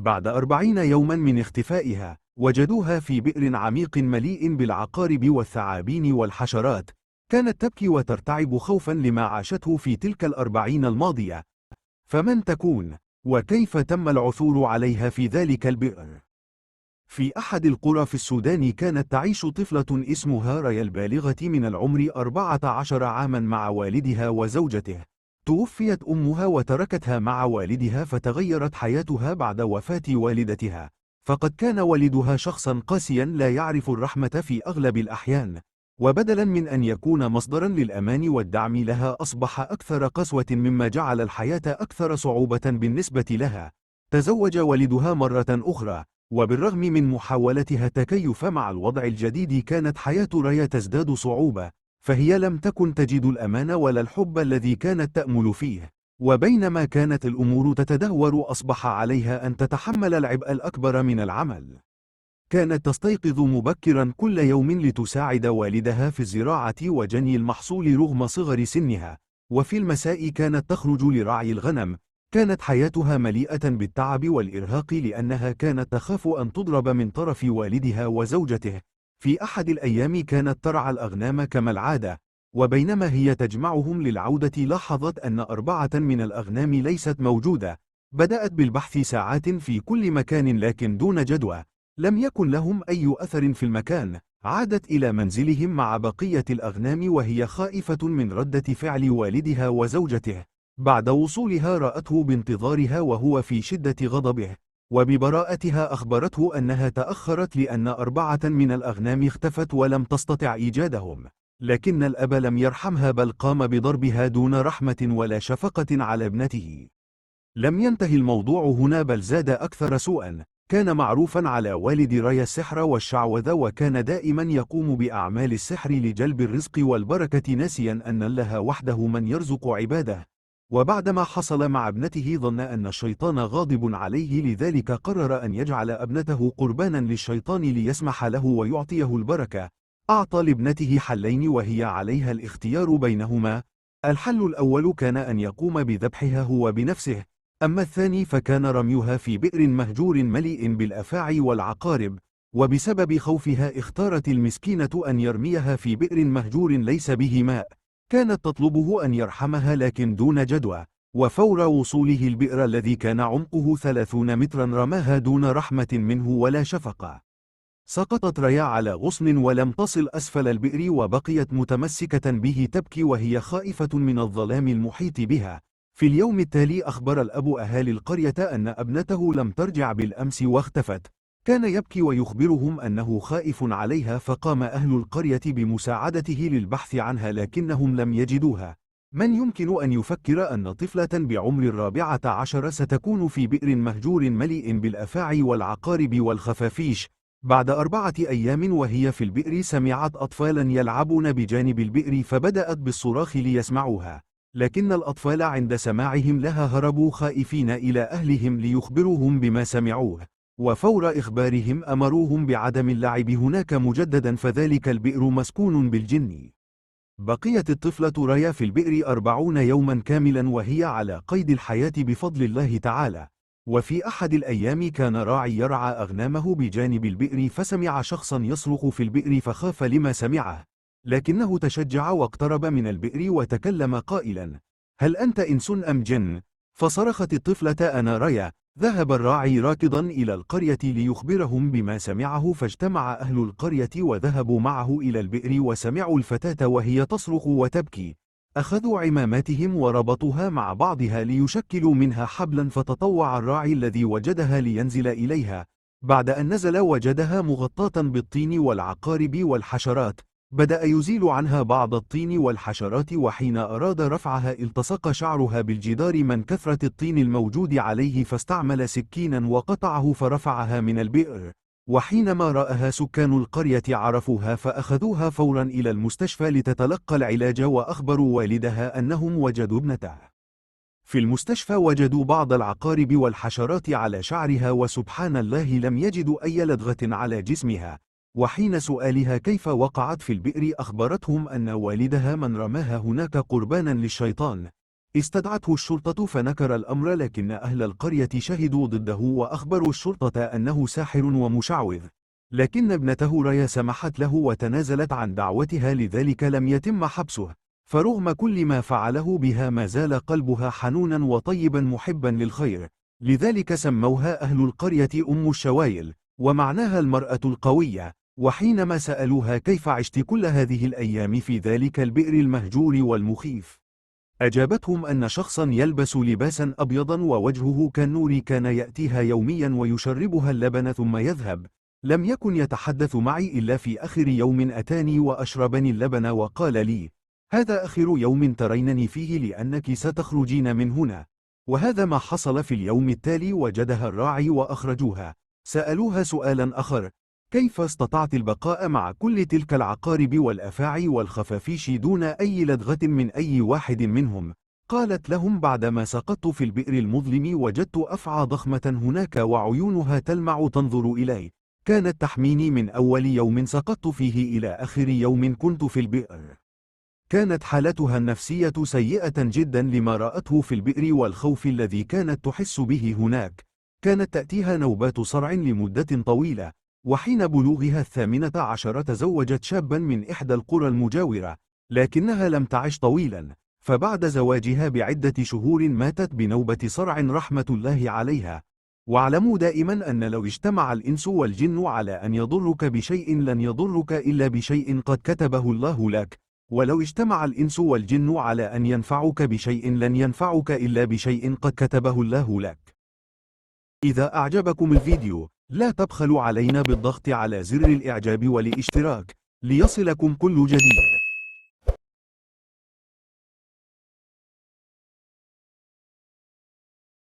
بعد 40 يوما من اختفائها، وجدوها في بئر عميق مليء بالعقارب والثعابين والحشرات. كانت تبكي وترتعب خوفا لما عاشته في تلك 40 الماضية. فمن تكون؟ وكيف تم العثور عليها في ذلك البئر؟ في أحد القرى في السودان كانت تعيش طفلة اسمها ريا البالغة من العمر 14 عاما مع والدها وزوجته. توفيت أمها وتركتها مع والدها، فتغيرت حياتها بعد وفاة والدتها، فقد كان والدها شخصا قاسيا لا يعرف الرحمة في أغلب الأحيان، وبدلا من أن يكون مصدرا للأمان والدعم لها أصبح أكثر قسوة، مما جعل الحياة أكثر صعوبة بالنسبة لها. تزوج والدها مرة أخرى، وبالرغم من محاولتها التكيف مع الوضع الجديد كانت حياة ريا تزداد صعوبة، فهي لم تكن تجد الأمان ولا الحب الذي كانت تأمل فيه. وبينما كانت الأمور تتدهور أصبح عليها أن تتحمل العبء الأكبر من العمل. كانت تستيقظ مبكرا كل يوم لتساعد والدها في الزراعة وجني المحصول رغم صغر سنها، وفي المساء كانت تخرج لرعي الغنم. كانت حياتها مليئة بالتعب والإرهاق لأنها كانت تخاف أن تضرب من طرف والدها وزوجته. في أحد الأيام كانت ترعى الأغنام كما العادة، وبينما هي تجمعهم للعودة لاحظت أن 4 من الأغنام ليست موجودة. بدأت بالبحث ساعات في كل مكان لكن دون جدوى، لم يكن لهم أي أثر في المكان. عادت إلى منزلهم مع بقية الأغنام وهي خائفة من ردة فعل والدها وزوجته. بعد وصولها رأته بانتظارها وهو في شدة غضبه، وببراءتها أخبرته أنها تأخرت لأن 4 من الأغنام اختفت ولم تستطع إيجادهم. لكن الأب لم يرحمها، بل قام بضربها دون رحمة ولا شفقة على ابنته. لم ينتهي الموضوع هنا، بل زاد أكثر سوءا. كان معروفا على والد ريا السحر والشعوذة، وكان دائما يقوم بأعمال السحر لجلب الرزق والبركة، ناسيا أن الله وحده من يرزق عباده. وبعدما حصل مع ابنته ظن أن الشيطان غاضب عليه، لذلك قرر أن يجعل ابنته قربانا للشيطان ليسمح له ويعطيه البركة. أعطى لابنته حلين وهي عليها الاختيار بينهما. الحل الأول كان أن يقوم بذبحها هو بنفسه، أما الثاني فكان رميها في بئر مهجور مليء بالأفاعي والعقارب. وبسبب خوفها اختارت المسكينة أن يرميها في بئر مهجور ليس به ماء. كانت تطلبه أن يرحمها لكن دون جدوى، وفور وصوله البئر الذي كان عمقه 30 مترا رماها دون رحمة منه ولا شفقة. سقطت ريا على غصن ولم تصل أسفل البئر، وبقيت متمسكة به تبكي وهي خائفة من الظلام المحيط بها. في اليوم التالي أخبر الأب أهالي القرية أن ابنته لم ترجع بالأمس واختفت. كان يبكي ويخبرهم أنه خائف عليها، فقام أهل القرية بمساعدته للبحث عنها لكنهم لم يجدوها. من يمكن أن يفكر أن طفلة بعمر 14 ستكون في بئر مهجور مليء بالأفاعي والعقارب والخفافيش؟ بعد 4 أيام وهي في البئر سمعت أطفالا يلعبون بجانب البئر، فبدأت بالصراخ ليسمعوها، لكن الأطفال عند سماعهم لها هربوا خائفين إلى أهلهم ليخبروهم بما سمعوه، وفور إخبارهم أمروهم بعدم اللعب هناك مجددا، فذلك البئر مسكون بالجن. بقيت الطفلة ريا في البئر 40 يوما كاملا وهي على قيد الحياة بفضل الله تعالى. وفي أحد الأيام كان راعي يرعى أغنامه بجانب البئر، فسمع شخصا يصرخ في البئر فخاف لما سمعه، لكنه تشجع واقترب من البئر وتكلم قائلا: هل أنت إنس أم جن؟ فصرخت الطفلة: أنا ريا. ذهب الراعي راكضا إلى القرية ليخبرهم بما سمعه، فاجتمع أهل القرية وذهبوا معه إلى البئر وسمعوا الفتاة وهي تصرخ وتبكي. أخذوا عماماتهم وربطوها مع بعضها ليشكلوا منها حبلا، فتطوع الراعي الذي وجدها لينزل إليها. بعد أن نزل وجدها مغطاة بالطين والعقارب والحشرات. بدأ يزيل عنها بعض الطين والحشرات، وحين أراد رفعها التصق شعرها بالجدار من كثرة الطين الموجود عليه، فاستعمل سكينا وقطعه فرفعها من البئر. وحينما رآها سكان القرية عرفوها، فأخذوها فورا إلى المستشفى لتتلقى العلاج، وأخبروا والدها أنهم وجدوا ابنته. في المستشفى وجدوا بعض العقارب والحشرات على شعرها، وسبحان الله لم يجدوا أي لدغة على جسمها. وحين سؤالها كيف وقعت في البئر، أخبرتهم أن والدها من رماها هناك قربانا للشيطان. استدعته الشرطة فنكر الأمر، لكن أهل القرية شهدوا ضده وأخبروا الشرطة أنه ساحر ومشعوذ، لكن ابنته ريا سمحت له وتنازلت عن دعوتها، لذلك لم يتم حبسه. فرغم كل ما فعله بها ما زال قلبها حنونا وطيبا محبا للخير، لذلك سموها أهل القرية أم الشوايل، ومعناها المرأة القوية. وحينما سألوها كيف عشت كل هذه الأيام في ذلك البئر المهجور والمخيف، أجابتهم أن شخصا يلبس لباسا أبيضا ووجهه كالنور كان يأتيها يوميا ويشربها اللبن ثم يذهب. لم يكن يتحدث معي إلا في آخر يوم أتاني وأشربني اللبن وقال لي: هذا آخر يوم ترينني فيه لأنك ستخرجين من هنا. وهذا ما حصل في اليوم التالي، وجدها الراعي وأخرجوها. سألوها سؤالا آخر: كيف استطعت البقاء مع كل تلك العقارب والأفاعي والخفافيش دون أي لدغة من أي واحد منهم؟ قالت لهم: بعدما سقطت في البئر المظلم وجدت أفعى ضخمة هناك وعيونها تلمع تنظر إلي، كانت تحميني من أول يوم سقطت فيه إلى آخر يوم كنت في البئر. كانت حالتها النفسية سيئة جدا لما رأته في البئر والخوف الذي كانت تحس به هناك. كانت تأتيها نوبات صرع لمدة طويلة، وحين بلوغها 18 تزوجت شابا من إحدى القرى المجاورة، لكنها لم تعش طويلا، فبعد زواجها بعدة شهور ماتت بنوبة صرع رحمة الله عليها. واعلموا دائما أن لو اجتمع الإنس والجن على أن يضرك بشيء لن يضرك إلا بشيء قد كتبه الله لك، ولو اجتمع الإنس والجن على أن ينفعوك بشيء لن ينفعوك إلا بشيء قد كتبه الله لك. إذا أعجبكم الفيديو لا تبخلوا علينا بالضغط على زر الإعجاب والاشتراك ليصلكم كل جديد.